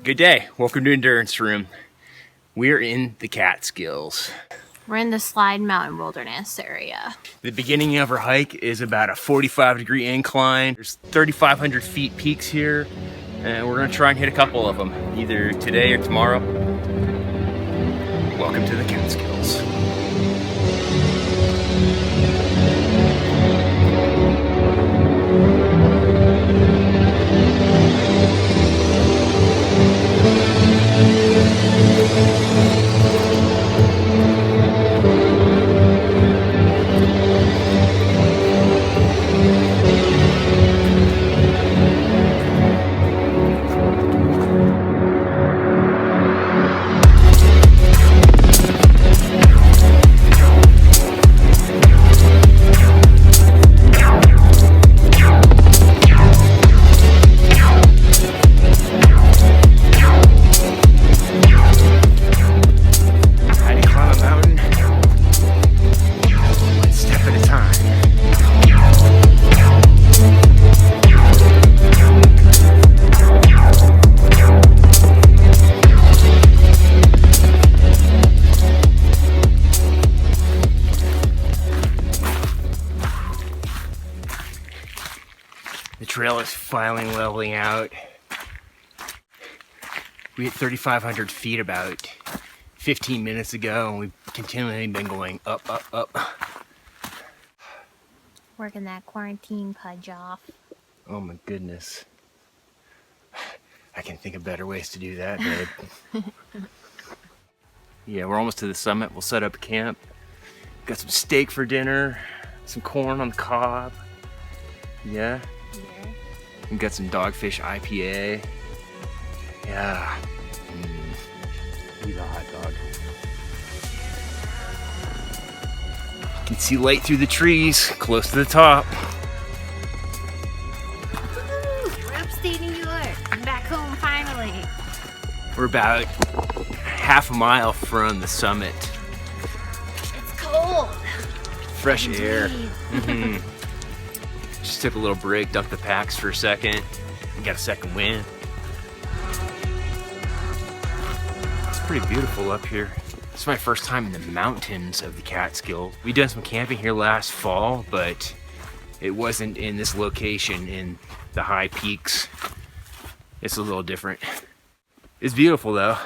Good day. Welcome to Endurance Room. We're in the Catskills. We're in the Slide Mountain Wilderness area. The beginning of our hike is about a 45-degree incline. There's 3,500 feet peaks here, and we're gonna try and hit a couple of them, either today or tomorrow. Welcome to the Catskills. The trail is finally leveling out. We hit 3,500 feet about 15 minutes ago, and we've continually been going up, up, up. Working that quarantine pudge off. Oh my goodness. I can think of better ways to do that, babe. Yeah, we're almost to the summit. We'll set up camp. Got some steak for dinner, some corn on the cob. Yeah. We got some Dogfish IPA. Yeah. He's a hot dog. You can see light through the trees, close to the top. Woo! We're upstate New York. I'm back home finally. We're about half a mile from the summit. It's cold. Fresh air. Indeed. Just took a little break, dumped the packs for a second, and got a second wind. It's pretty beautiful up here. This is my first time in the mountains of the Catskills. We done some camping here last fall, but it wasn't in this location in the high peaks. It's a little different. It's beautiful though.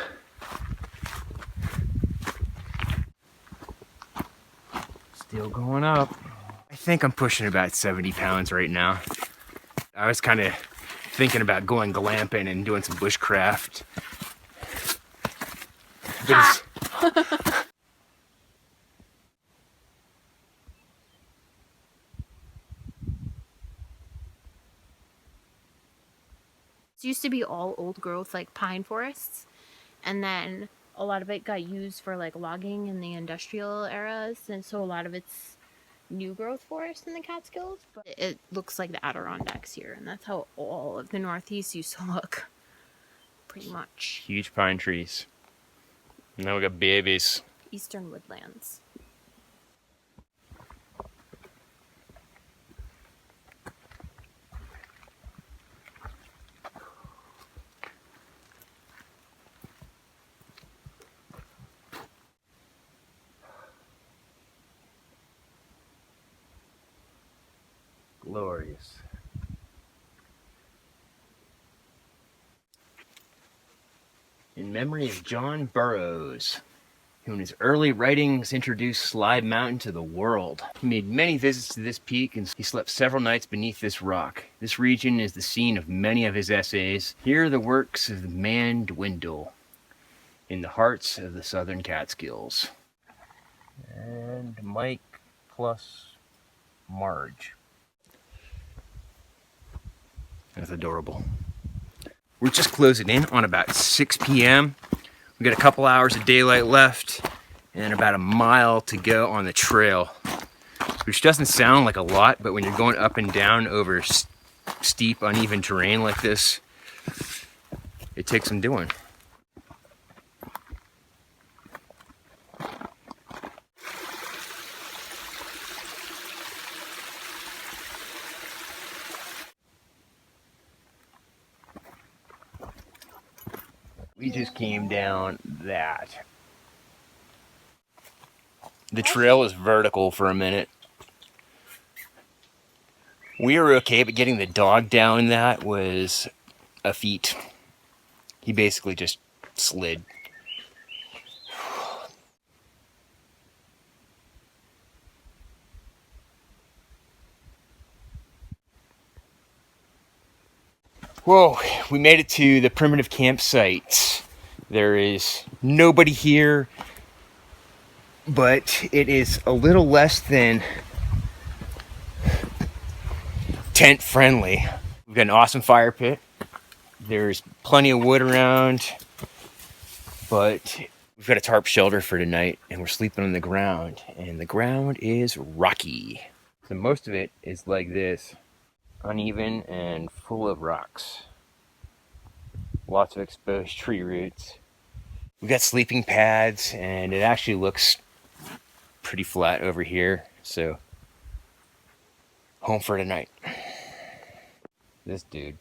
Still going up. I think I'm pushing about 70 pounds right now. I was kind of thinking about going glamping and doing some bushcraft. It used to be all old growth, like pine forests, and then a lot of it got used for like logging in the industrial eras, and so a lot of it's new growth forest in the Catskills, but it looks like the Adirondacks here, and that's how all of the Northeast used to look, pretty much. Huge pine trees. Now we got babies. Eastern woodlands. Glorious. In memory of John Burroughs, who in his early writings introduced Slide Mountain to the world. He made many visits to this peak and he slept several nights beneath this rock. This region is the scene of many of his essays. Here the works of the man dwindle in the hearts of the southern Catskills. And Mike plus Marge. That's adorable. We're just closing in on about 6 p.m. We got a couple hours of daylight left and about a mile to go on the trail, which doesn't sound like a lot, but when you're going up and down over steep, uneven terrain like this, it takes some doing. We just came down that. The trail is vertical for a minute. We were okay, but getting the dog down that was a feat. He basically just slid. Whoa, we made it to the primitive campsite. There is nobody here, but it is a little less than tent friendly. We've got an awesome fire pit. There's plenty of wood around, but we've got a tarp shelter for tonight, and we're sleeping on the ground, and the ground is rocky. So most of it is like this, uneven and full of rocks. Lots of exposed tree roots. We've got sleeping pads, and it actually looks pretty flat over here, so home for tonight. This dude,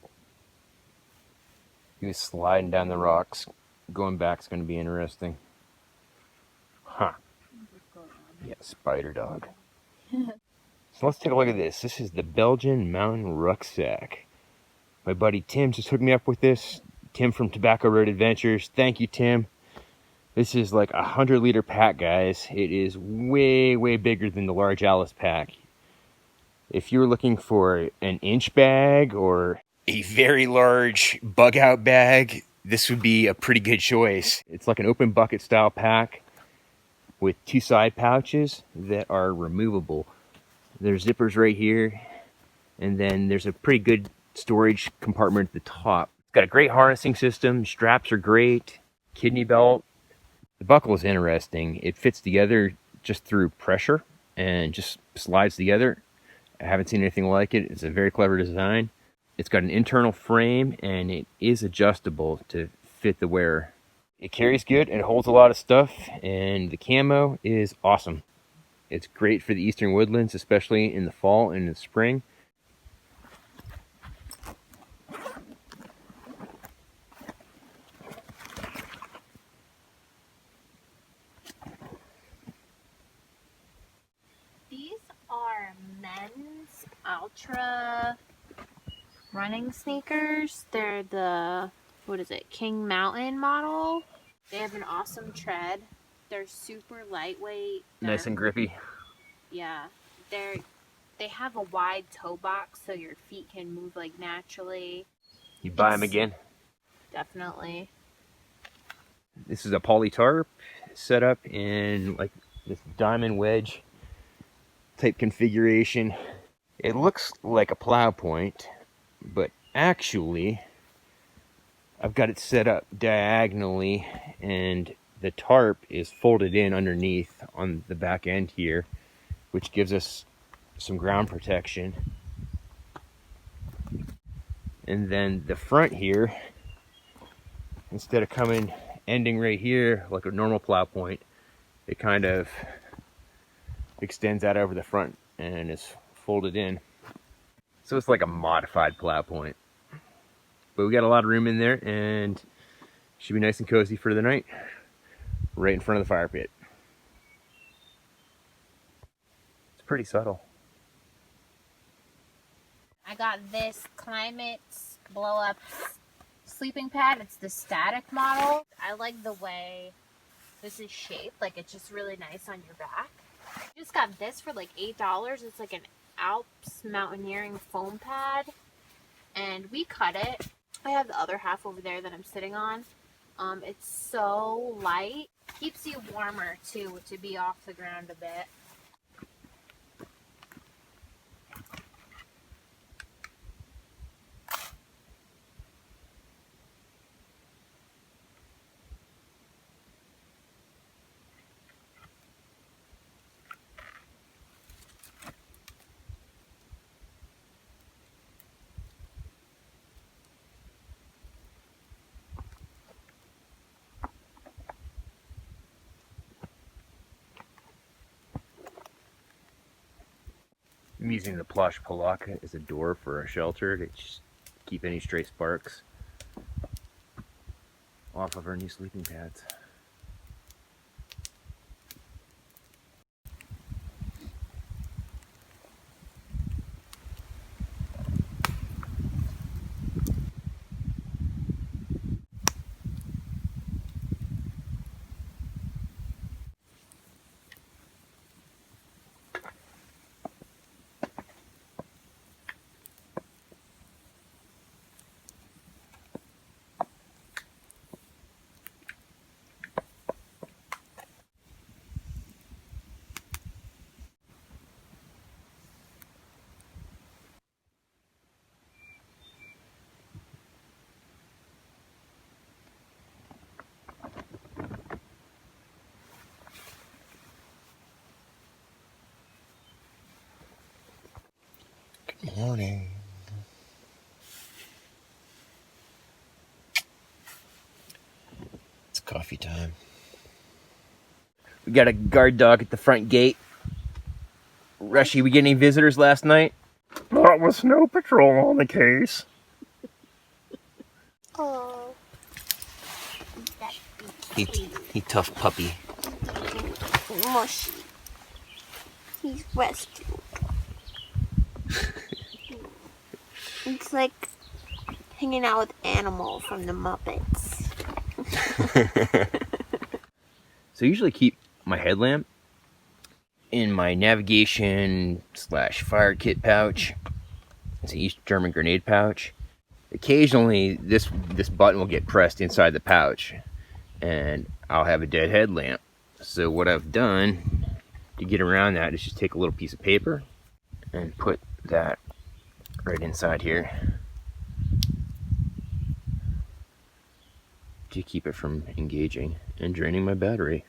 he was sliding down the rocks. Going back's going to be interesting. Huh. Yeah, spider dog. So let's take a look at this. This is the Belgian mountain rucksack. My buddy Tim just hooked me up with this. Tim from Tobacco Road Adventures. Thank you, Tim. This is like a 100-liter pack, guys. It is way, way bigger than the large Alice pack. If you're looking for an inch bag or a very large bug out bag, this would be a pretty good choice. It's like an open bucket style pack with 2 side pouches that are removable. There's zippers right here, and then there's a pretty good storage compartment at the top. It's got a great harnessing system. Straps are great. Kidney belt. The buckle is interesting. It fits together just through pressure and just slides together. I haven't seen anything like it. It's a very clever design. It's got an internal frame, and it is adjustable to fit the wearer. It carries good and it holds a lot of stuff, and the camo is awesome. It's great for the eastern woodlands, especially in the fall and in the spring. These are men's ultra running sneakers. They're the, what is it, King Mountain model. They have an awesome tread. They're super lightweight. Nice and grippy. Yeah, they have a wide toe box so your feet can move like naturally. You buy them again? Definitely. This is a poly tarp set up in like this diamond wedge type configuration. It looks like a plow point, but actually I've got it set up diagonally, and the tarp is folded in underneath on the back end here, which gives us some ground protection. And then the front here, instead of ending right here like a normal plow point, it kind of extends out over the front and is folded in. So it's like a modified plow point. But we got a lot of room in there, and should be nice and cozy for the night, right in front of the fire pit. It's pretty subtle. I got this Climate blow up sleeping pad. It's the static model. I like the way this is shaped. Like, it's just really nice on your back. I just got this for like $8. It's like an Alps mountaineering foam pad, and we cut it. I have the other half over there that I'm sitting on. It's so light. Keeps you warmer too, to be off the ground a bit. I'm using the plush palaka as a door for a shelter to just keep any stray sparks. off of our new sleeping pads. Morning. It's coffee time. We got a guard dog at the front gate. Rushy, we get any visitors last night? Not with snow patrol on the case. Oh. He tough puppy. Mushy. He's rescued. It's like hanging out with Animal from the Muppets. So I usually keep my headlamp in my navigation / fire kit pouch. It's an East German grenade pouch. Occasionally this button will get pressed inside the pouch and I'll have a dead headlamp. So what I've done to get around that is just take a little piece of paper and put that right inside here to keep it from engaging and draining my battery.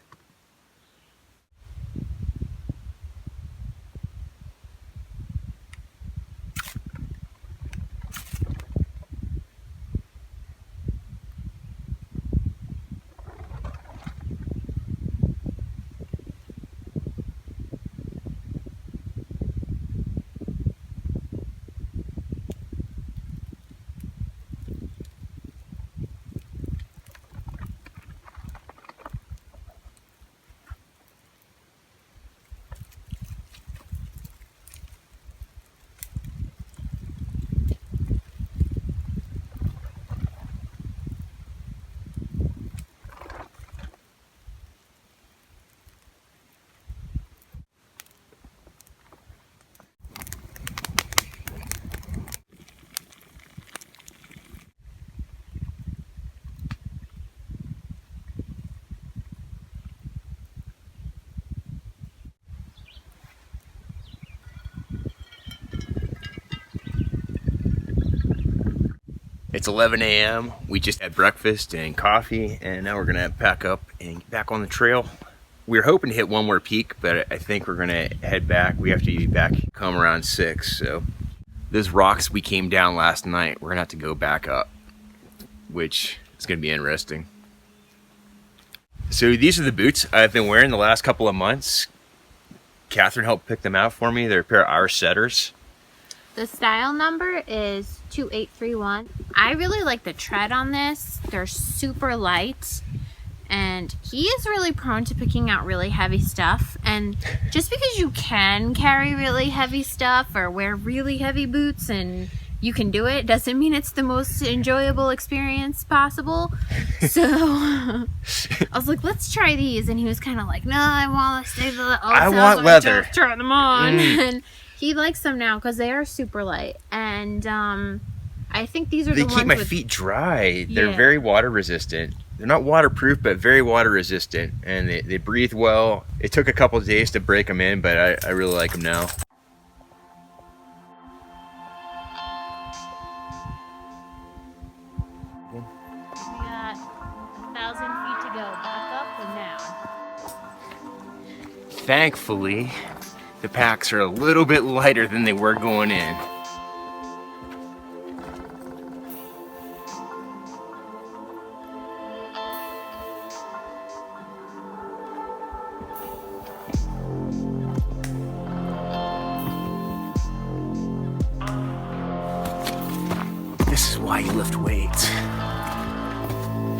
It's 11 a.m. We just had breakfast and coffee, and now we're gonna pack up and get back on the trail. We were hoping to hit one more peak, but I think we're gonna head back. We have to be back come around 6. So those rocks we came down last night, we're gonna have to go back up, which is gonna be interesting. So these are the boots I've been wearing the last couple of months. Catherine helped pick them out for me. They're a pair of Irish setters. The style number is 2831. I really like the tread on this. They're super light. And he is really prone to picking out really heavy stuff. And just because you can carry really heavy stuff or wear really heavy boots and you can do it, doesn't mean it's the most enjoyable experience possible. So I was like, let's try these. And he was kind of like, no, I want to stay the leather. I want leather. Try them on. And he likes them now because they are super light. And I think these are the ones They keep my feet dry. They're Yeah. very water resistant. They're not waterproof, but very water resistant. And they breathe well. It took a couple of days to break them in, but I really like them now. We got 1,000 feet to go. Back up and down. Thankfully, the packs are a little bit lighter than they were going in. This is why you lift weights.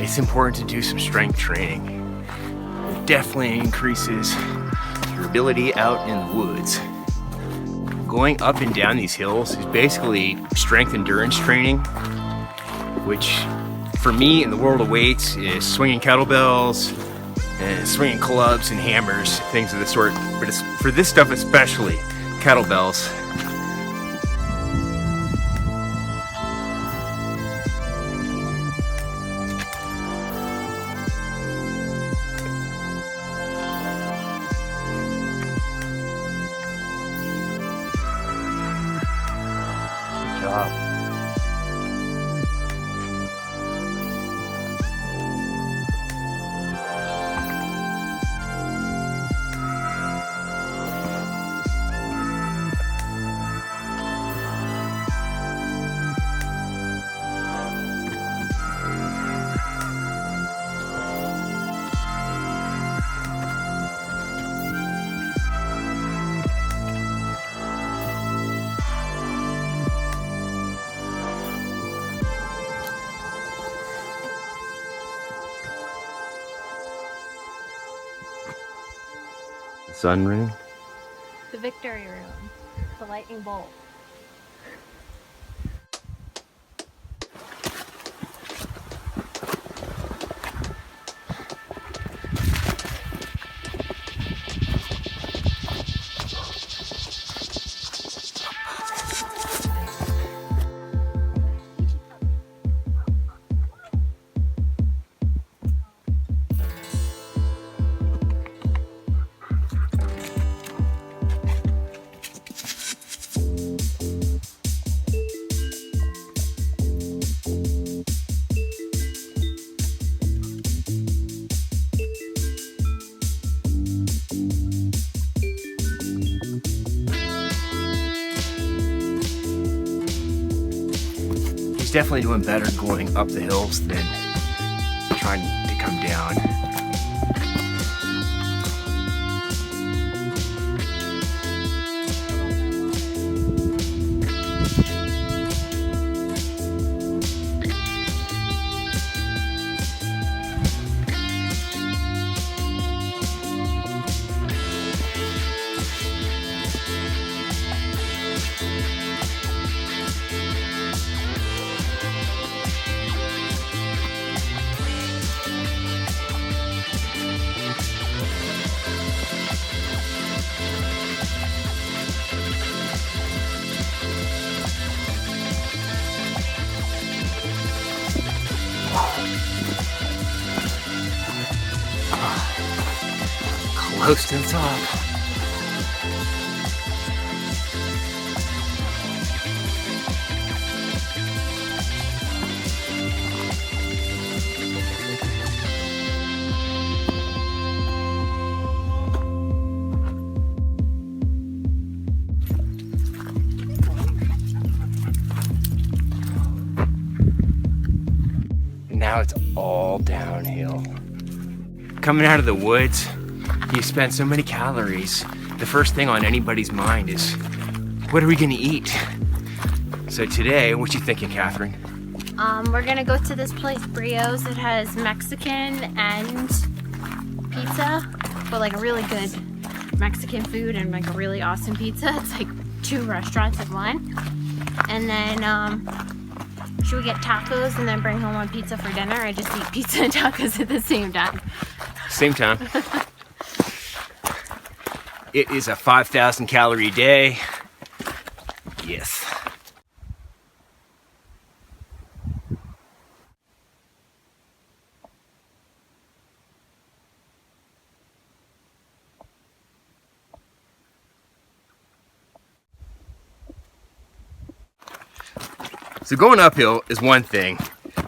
it's important to do some strength training. It definitely increases your ability out in the woods. Going up and down these hills is basically strength endurance training, which for me in the world of weights is swinging kettlebells and swinging clubs and hammers, things of the sort. But it's for this stuff especially, kettlebells. Good job. Sun ring. The victory room. The lightning bolt. He's definitely doing better going up the hills than trying to come down. Close to the top. And now it's all downhill. Coming out of the woods, you spend so many calories. The first thing on anybody's mind is, what are we gonna eat? So today, what you thinking, Catherine? We're gonna go to this place, Brio's. It has Mexican and pizza, but like a really good Mexican food and like a really awesome pizza. It's like 2 restaurants in one. And then, should we get tacos and then bring home one pizza for dinner? I just eat pizza and tacos at the same time. Same time. It is a 5,000 calorie day. Yes. So going uphill is one thing.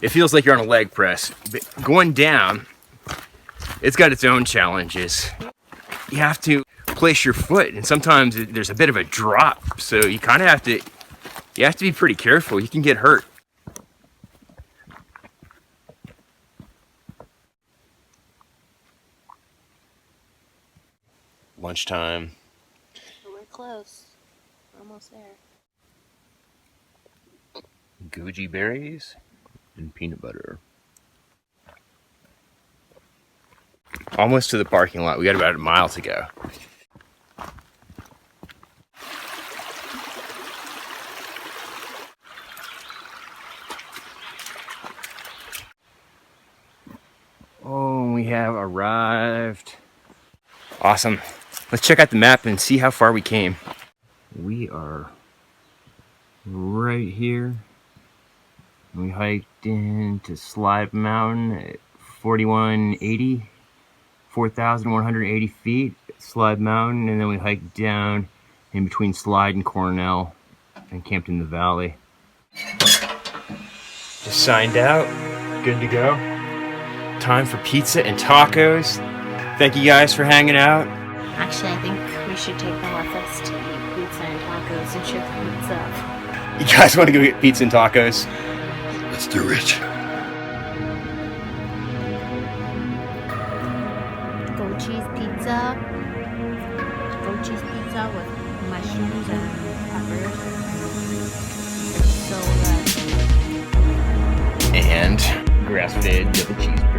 It feels like you're on a leg press. But going down, it's got its own challenges. You have to place your foot, and sometimes there's a bit of a drop, so you kind of have to be pretty careful. You can get hurt. Lunchtime. We're close. We're almost there. Goji berries and peanut butter. Almost to the parking lot. We got about a mile to go. Oh, we have arrived. Awesome. Let's check out the map and see how far we came. We are right here. We hiked into Slide Mountain at 4180, 4,180 feet, Slide Mountain, and then we hiked down in between Slide and Cornell and camped in the valley. Just signed out, good to go. Time for pizza and tacos. Thank you guys for hanging out. Actually, I think we should take them with us to eat pizza and tacos and ship the pizza up. You guys want to go get pizza and tacos? Let's do it. Goat cheese pizza. Goat cheese pizza with mushrooms and peppers. It's so good. And grass-fed double cheeseburger.